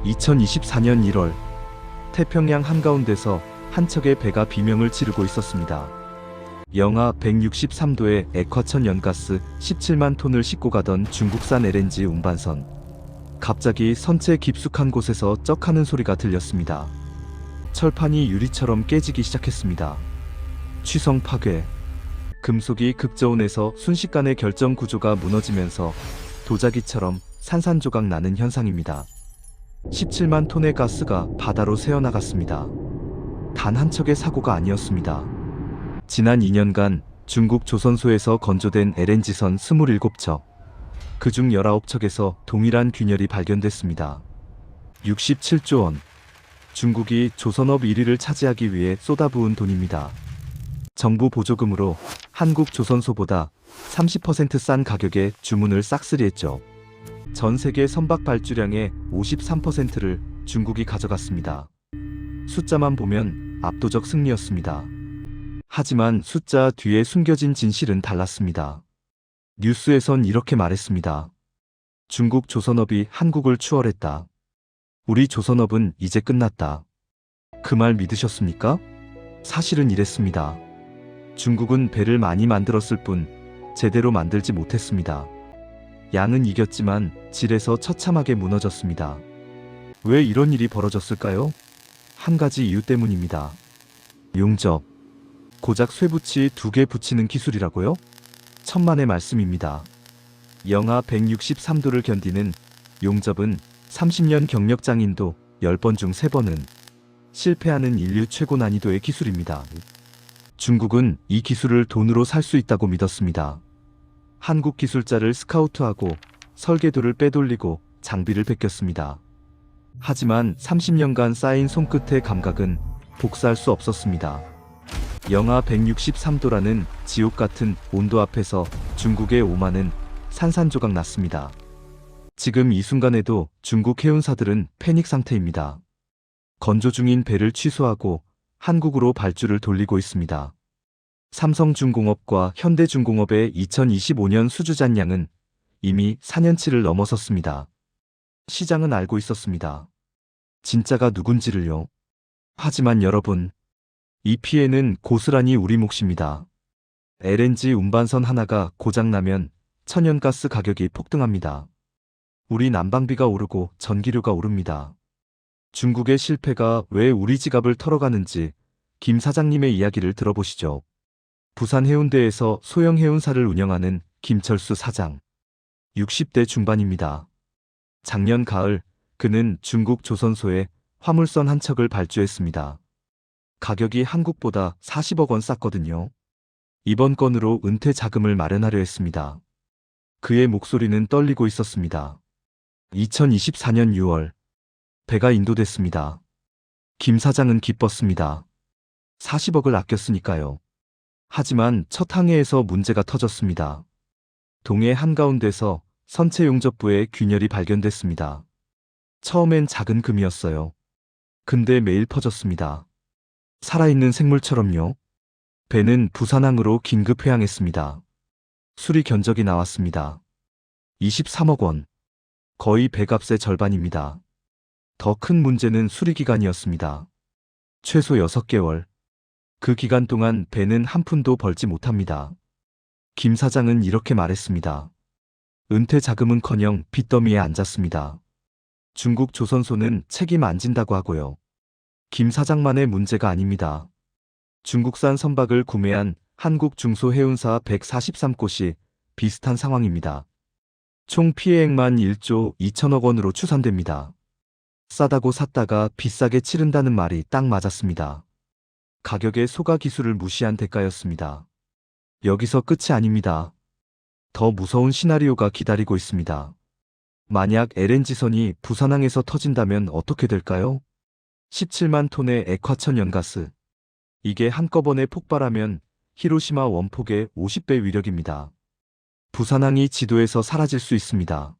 2024년 1월 태평양 한가운데서 한 척의 배가 비명을 지르고 있었습니다. 영하 163도의 액화천 연가스 17만 톤을 싣고 가던 중국산 LNG 운반선. 갑자기 선체 깊숙한 곳에서 쩍하는 소리가 들렸습니다. 철판이 유리처럼 깨지기 시작했습니다. 취성 파괴. 금속이 급저온에서 순식간에 결정 구조가 무너지면서 도자기처럼 산산조각 나는 현상입니다. 17만 톤의 가스가 바다로 새어나갔습니다. 단 한 척의 사고가 아니었습니다. 지난 2년간 중국 조선소에서 건조된 LNG선 27척, 그중 19척에서 동일한 균열이 발견됐습니다. 67조 원. 중국이 조선업 1위를 차지하기 위해 쏟아부은 돈입니다. 정부 보조금으로 한국 조선소보다 30% 싼 가격에 주문을 싹쓸이했죠. 전 세계 선박 발주량의 53%를 중국이 가져갔습니다. 숫자만 보면 압도적 승리였습니다. 하지만 숫자 뒤에 숨겨진 진실은 달랐습니다. 뉴스에선 이렇게 말했습니다. 중국 조선업이 한국을 추월했다. 우리 조선업은 이제 끝났다. 그 말 믿으셨습니까? 사실은 이랬습니다. 중국은 배를 많이 만들었을 뿐 제대로 만들지 못했습니다. 양은 이겼지만 질에서 처참하게 무너졌습니다. 왜 이런 일이 벌어졌을까요? 한 가지 이유 때문입니다. 용접. 고작 쇠붙이 2개 붙이는 기술이라고요? 천만의 말씀입니다. 영하 163도를 견디는 용접은 30년 경력 장인도 10번 중 3번은 실패하는 인류 최고 난이도의 기술입니다. 중국은 이 기술을 돈으로 살 수 있다고 믿었습니다. 한국 기술자를 스카우트하고 설계도를 빼돌리고 장비를 베꼈습니다. 하지만 30년간 쌓인 손끝의 감각은 복사할 수 없었습니다. 영하 163도라는 지옥 같은 온도 앞에서 중국의 오만은 산산조각 났습니다. 지금 이 순간에도 중국 해운사들은 패닉 상태입니다. 건조 중인 배를 취소하고 한국으로 발주를 돌리고 있습니다. 삼성중공업과 현대중공업의 2025년 수주 잔량은 이미 4년치를 넘어섰습니다. 시장은 알고 있었습니다. 진짜가 누군지를요. 하지만 여러분, 이 피해는 고스란히 우리 몫입니다. LNG 운반선 하나가 고장나면 천연가스 가격이 폭등합니다. 우리 난방비가 오르고 전기료가 오릅니다. 중국의 실패가 왜 우리 지갑을 털어가는지 김 사장님의 이야기를 들어보시죠. 부산 해운대에서 소형 해운사를 운영하는 김철수 사장. 60대 중반입니다. 작년 가을 그는 중국 조선소에 화물선 한 척을 발주했습니다. 가격이 한국보다 40억 원 쌌거든요. 이번 건으로 은퇴 자금을 마련하려 했습니다. 그의 목소리는 떨리고 있었습니다. 2024년 6월 배가 인도됐습니다. 김 사장은 기뻤습니다. 40억을 아꼈으니까요. 하지만 첫 항해에서 문제가 터졌습니다. 동해 한가운데서 선체 용접부에 균열이 발견됐습니다. 처음엔 작은 금이었어요. 근데 매일 퍼졌습니다. 살아있는 생물처럼요. 배는 부산항으로 긴급 회항했습니다. 수리 견적이 나왔습니다. 23억 원. 거의 배값의 절반입니다. 더 큰 문제는 수리 기간이었습니다. 최소 6개월. 그 기간 동안 배는 한 푼도 벌지 못합니다. 김 사장은 이렇게 말했습니다. 은퇴 자금은커녕 빚더미에 앉았습니다. 중국 조선소는 책임 안 진다고 하고요. 김 사장만의 문제가 아닙니다. 중국산 선박을 구매한 한국 중소해운사 143곳이 비슷한 상황입니다. 총 피해액만 1조 2천억 원으로 추산됩니다. 싸다고 샀다가 비싸게 치른다는 말이 딱 맞았습니다. 가격의 소가 기술을 무시한 대가였습니다. 여기서 끝이 아닙니다. 더 무서운 시나리오가 기다리고 있습니다. 만약 LNG선이 부산항에서 터진다면 어떻게 될까요? 17만 톤의 액화천 연가스. 이게 한꺼번에 폭발하면 히로시마 원폭의 50배 위력입니다. 부산항이 지도에서 사라질 수 있습니다.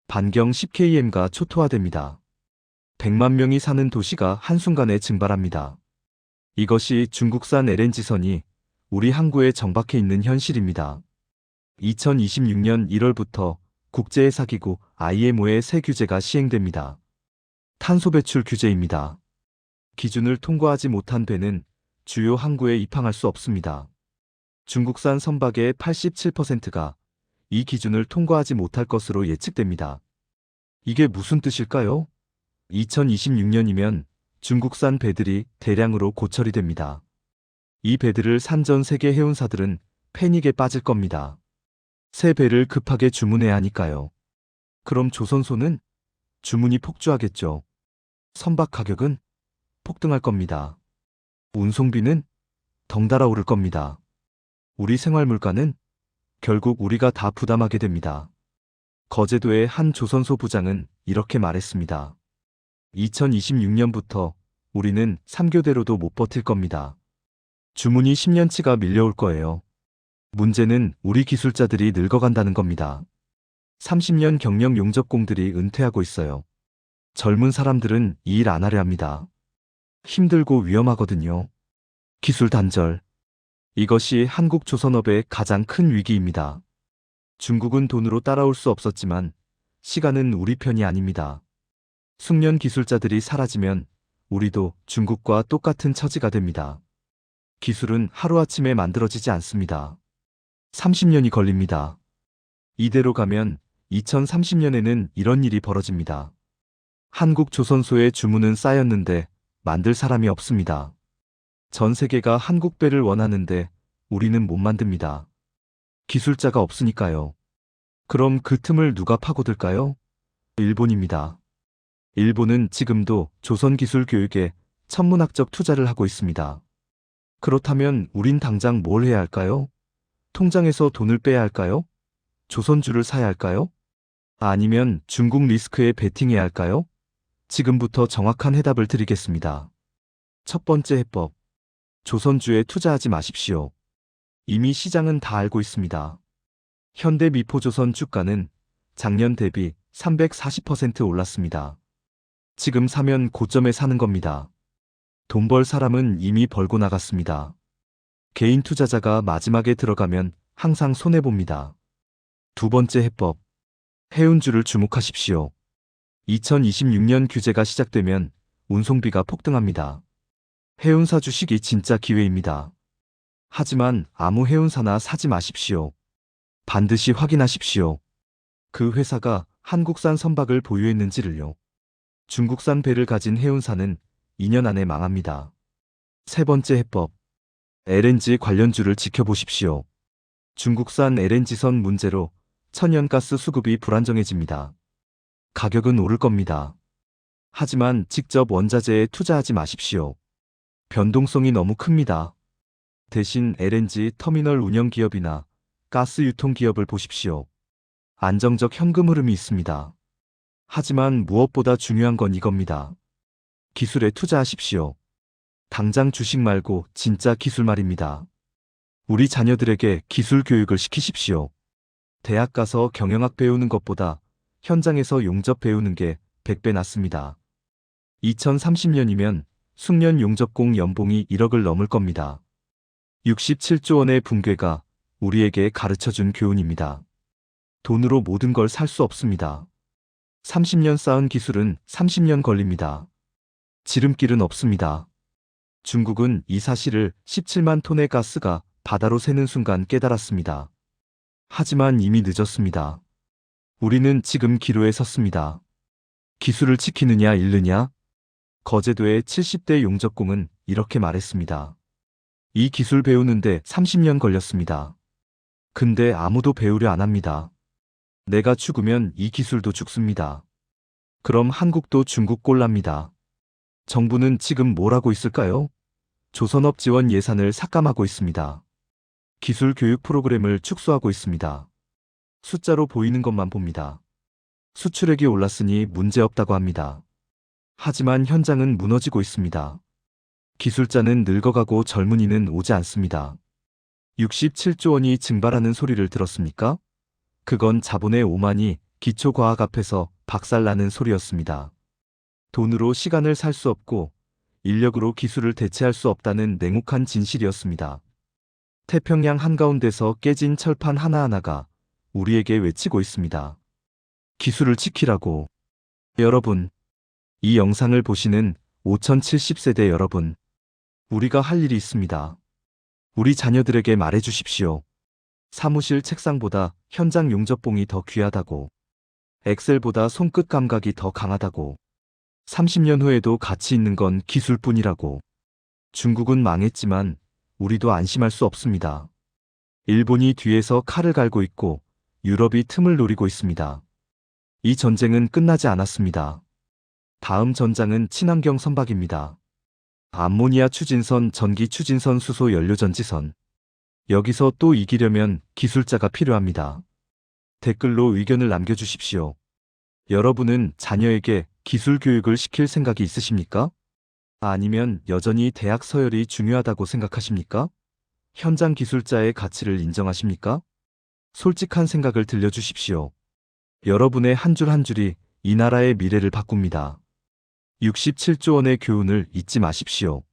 반경 10km가 초토화됩니다. 100만 명이 사는 도시가 한순간에 증발합니다. 이것이 중국산 LNG선이 우리 항구에 정박해 있는 현실입니다. 2026년 1월부터 국제해사기구 IMO의 새 규제가 시행됩니다. 탄소 배출 규제입니다. 기준을 통과하지 못한 배는 주요 항구에 입항할 수 없습니다. 중국산 선박의 87%가 이 기준을 통과하지 못할 것으로 예측됩니다. 이게 무슨 뜻일까요? 2026년이면 중국산 배들이 대량으로 고철이 됩니다. 이 배들을 산 전 세계 해운사들은 패닉에 빠질 겁니다. 새 배를 급하게 주문해야 하니까요. 그럼 조선소는 주문이 폭주하겠죠. 선박 가격은 폭등할 겁니다. 운송비는 덩달아 오를 겁니다. 우리 생활 물가는 결국 우리가 다 부담하게 됩니다. 거제도의 한 조선소 부장은 이렇게 말했습니다. 2026년부터 우리는 3교대로도 못 버틸 겁니다. 주문이 10년치가 밀려올 거예요. 문제는 우리 기술자들이 늙어간다는 겁니다. 30년 경력 용접공들이 은퇴하고 있어요. 젊은 사람들은 이 일 안 하려 합니다. 힘들고 위험하거든요. 기술 단절. 이것이 한국 조선업의 가장 큰 위기입니다. 중국은 돈으로 따라올 수 없었지만 시간은 우리 편이 아닙니다. 숙련 기술자들이 사라지면 우리도 중국과 똑같은 처지가 됩니다. 기술은 하루아침에 만들어지지 않습니다. 30년이 걸립니다. 이대로 가면 2030년에는 이런 일이 벌어집니다. 한국 조선소의 주문은 쌓였는데 만들 사람이 없습니다. 전 세계가 한국 배를 원하는데 우리는 못 만듭니다. 기술자가 없으니까요. 그럼 그 틈을 누가 파고들까요? 일본입니다. 일본은 지금도 조선 기술 교육에 천문학적 투자를 하고 있습니다. 그렇다면 우린 당장 뭘 해야 할까요? 통장에서 돈을 빼야 할까요? 조선주를 사야 할까요? 아니면 중국 리스크에 베팅해야 할까요? 지금부터 정확한 해답을 드리겠습니다. 첫 번째 해법. 조선주에 투자하지 마십시오. 이미 시장은 다 알고 있습니다. 현대미포조선 주가는 작년 대비 340% 올랐습니다. 지금 사면 고점에 사는 겁니다. 돈 벌 사람은 이미 벌고 나갔습니다. 개인 투자자가 마지막에 들어가면 항상 손해봅니다. 두 번째 해법. 해운주를 주목하십시오. 2026년 규제가 시작되면 운송비가 폭등합니다. 해운사 주식이 진짜 기회입니다. 하지만 아무 해운사나 사지 마십시오. 반드시 확인하십시오. 그 회사가 한국산 선박을 보유했는지를요. 중국산 배를 가진 해운사는 2년 안에 망합니다. 세 번째 해법. LNG 관련주를 지켜보십시오. 중국산 LNG선 문제로 천연가스 수급이 불안정해집니다. 가격은 오를 겁니다. 하지만 직접 원자재에 투자하지 마십시오. 변동성이 너무 큽니다. 대신 LNG 터미널 운영 기업이나 가스 유통 기업을 보십시오. 안정적 현금 흐름이 있습니다. 하지만 무엇보다 중요한 건 이겁니다. 기술에 투자하십시오. 당장 주식 말고 진짜 기술 말입니다. 우리 자녀들에게 기술 교육을 시키십시오. 대학 가서 경영학 배우는 것보다 현장에서 용접 배우는 게 100배 낫습니다. 2030년이면 숙련 용접공 연봉이 1억을 넘을 겁니다. 67조 원의 붕괴가 우리에게 가르쳐준 교훈입니다. 돈으로 모든 걸 살 수 없습니다. 30년 쌓은 기술은 30년 걸립니다. 지름길은 없습니다. 중국은 이 사실을 17만 톤의 가스가 바다로 새는 순간 깨달았습니다. 하지만 이미 늦었습니다. 우리는 지금 기로에 섰습니다. 기술을 지키느냐 잃느냐? 거제도의 70대 용접공은 이렇게 말했습니다. 이 기술 배우는데 30년 걸렸습니다. 근데 아무도 배우려 안 합니다. 내가 죽으면 이 기술도 죽습니다. 그럼 한국도 중국 꼴납니다. 정부는 지금 뭘 하고 있을까요? 조선업 지원 예산을 삭감하고 있습니다. 기술 교육 프로그램을 축소하고 있습니다. 숫자로 보이는 것만 봅니다. 수출액이 올랐으니 문제없다고 합니다. 하지만 현장은 무너지고 있습니다. 기술자는 늙어가고 젊은이는 오지 않습니다. 67조 원이 증발하는 소리를 들었습니까? 그건 자본의 오만이 기초과학 앞에서 박살나는 소리였습니다. 돈으로 시간을 살 수 없고 인력으로 기술을 대체할 수 없다는 냉혹한 진실이었습니다. 태평양 한가운데서 깨진 철판 하나하나가 우리에게 외치고 있습니다. 기술을 지키라고. 여러분, 이 영상을 보시는 5070세대 여러분, 우리가 할 일이 있습니다. 우리 자녀들에게 말해 주십시오. 사무실 책상보다 현장 용접봉이 더 귀하다고. 엑셀보다 손끝 감각이 더 강하다고. 30년 후에도 가치 있는 건 기술뿐이라고. 중국은 망했지만 우리도 안심할 수 없습니다. 일본이 뒤에서 칼을 갈고 있고 유럽이 틈을 노리고 있습니다. 이 전쟁은 끝나지 않았습니다. 다음 전장은 친환경 선박입니다. 암모니아 추진선, 전기 추진선, 수소 연료 전지선. 여기서 또 이기려면 기술자가 필요합니다. 댓글로 의견을 남겨주십시오. 여러분은 자녀에게 기술 교육을 시킬 생각이 있으십니까? 아니면 여전히 대학 서열이 중요하다고 생각하십니까? 현장 기술자의 가치를 인정하십니까? 솔직한 생각을 들려주십시오. 여러분의 한 줄 한 줄이 이 나라의 미래를 바꿉니다. 67조 원의 교훈을 잊지 마십시오.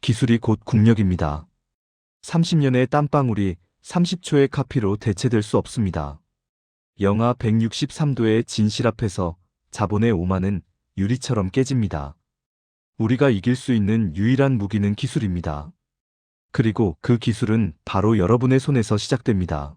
기술이 곧 국력입니다. 30년의 땀방울이 30초의 카피로 대체될 수 없습니다. 영하 163도의 진실 앞에서 자본의 오만은 유리처럼 깨집니다. 우리가 이길 수 있는 유일한 무기는 기술입니다. 그리고 그 기술은 바로 여러분의 손에서 시작됩니다.